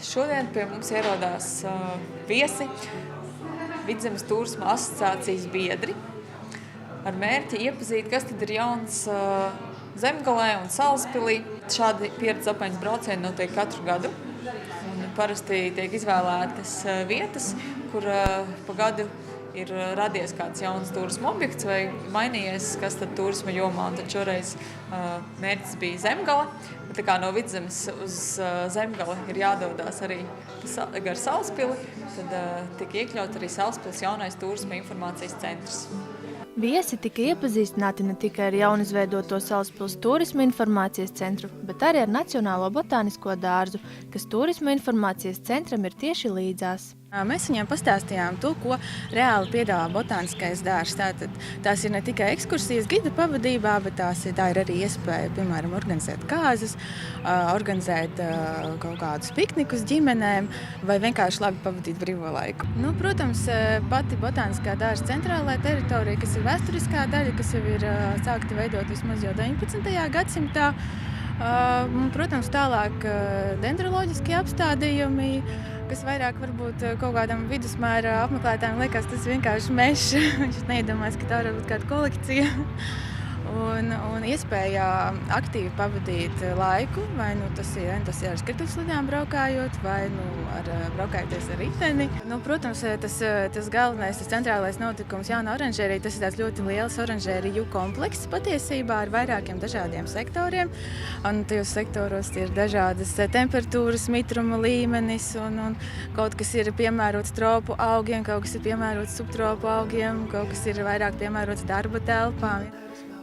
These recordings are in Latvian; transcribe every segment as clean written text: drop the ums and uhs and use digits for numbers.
Šodien pie mums ierodās viesi Vidzemes turisma asociācijas biedri ar mērķi iepazīt, kas tad ir jauns Zemgalē un Salaspilī. Šādi pieredzes apmaiņas braucieni notiek katru gadu. Un parasti tiek izvēlētas vietas, kur pa gadu ir radies kāds jauns turisma objekts vai mainījies, kas tad turisma jomā. Un tad šoreiz mērķis bija Zemgale. Tā kā no Vidzemes uz Zemgali ir jādodās arī gar Salaspili, tad tika iekļaut arī Salaspils jaunais turisma informācijas centrs. Viesi tika iepazīstināti ne tikai ar jaunizveidoto Salaspils turisma informācijas centru, bet arī ar Nacionālo botānisko dārzu, kas turisma informācijas centram ir tieši līdzās. Mēs viņiem pastāstījām to, ko reāli piedāvā botāniskais dārzs. Tātad tās ir ne tikai ekskursijas gida pavadībā, bet tā ir arī iespēja, piemēram, organizēt kāzas, organizēt kaut kādus piknikus ģimenēm vai vienkārši labi pavadīt brīvo laiku. Protams, pati botāniskā dārza centrālā teritorija, kas ir vēsturiskā daļa, kas jau ir sākta veidot vismaz jau 19. gadsimtā. Protams, tālāk dendroloģiskie apstādījumi, kas vairāk varbūt kaut kādam vidusmēra apmeklētājiem liekas, tas vienkārši mežs. Viņš neiedomājas, ka tā var būt kāda kolekcija. Un iespēja aktīvi pavadīt laiku, vai tas ir ar skrituļslidām braukājot, vai braukājoties ar riteni. Protams, tas galvenais, tas centrālais notikums jauna oranžērija, tas ir tāds ļoti liels oranžēriju komplekss patiesībā ar vairākiem dažādiem sektoriem. Un tajos sektoros ir dažādas temperatūras, mitruma līmenis, un kaut kas ir piemērots tropu augiem, kaut kas ir piemērots subtropu augiem, kaut kas ir vairāk piemērots darba telpām.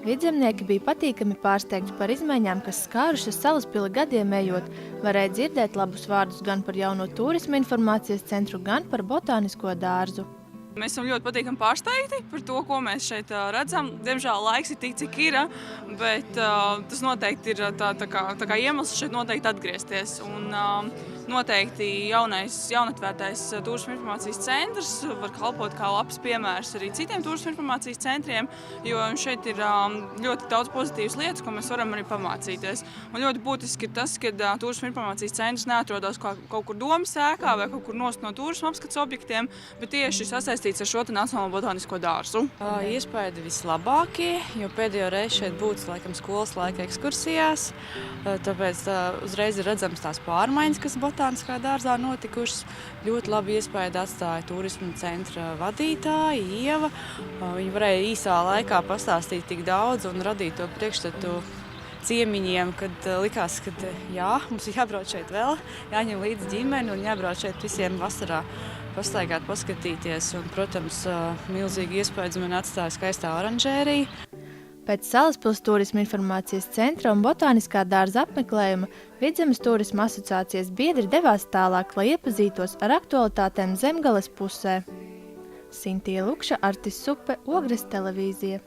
Vidzemnieki bija patīkami pārsteigti par izmaiņām, kas skārušas Salaspili gadiem ejot. Varēja dzirdēt labus vārdus gan par jauno turisma informācijas centru, gan par botānisko dārzu. Mēs esam ļoti patīkami pārsteigti par to, ko mēs šeit redzam. Diemžēl laiks ir tik, cik ir, bet tas noteikti ir tā kā iemesls šeit noteikti atgriezties. Un noteikti jaunatvērtais turisma informācijas centrs var kalpot kā labs piemērs arī citiem turisma informācijas centriem, jo šeit ir ļoti daudz pozitīvas lietas, ko mēs varam arī pamācīties. Un ļoti būtiski ir tas, ka turisma informācijas centrs neatrodas kaut kur domas ēkā vai kaut kur nost no turisma apskats objektiem, bet tieši sasaistīts ar šo Nacionālo botānisko dārzu. Iespēja vislabākie, jo pēdējo reizi šeit būtu laikam skolas laika ekskursijās, tāpēc uzreiz ir redzams tās pārmaiņas, kas botāniskā dārzā notikušas. Ļoti labi iespēja atstāja turisma centra vadītāja Ieva. Viņa varēja īsā laikā pastāstīt tik daudz un radīt to priekšstatu ciemiņiem, kad likās, ka jā, mums ir jābrauc šeit vēl, jāņem līdz ģimeni un jābrauc šeit visiem vasarā pastaigāt, paskatīties. Un, protams, milzīgi iespējas man atstāja skaistā oranžērija. Pēc Salaspils turisma informācijas centra un botāniskā dārza apmeklējuma Vidzemes turisma asociācijas biedri devās tālāk, lai iepazītos ar aktualitātēm Zemgales pusē. Sintija Lukša, Artis Supe, Ogres televīzija.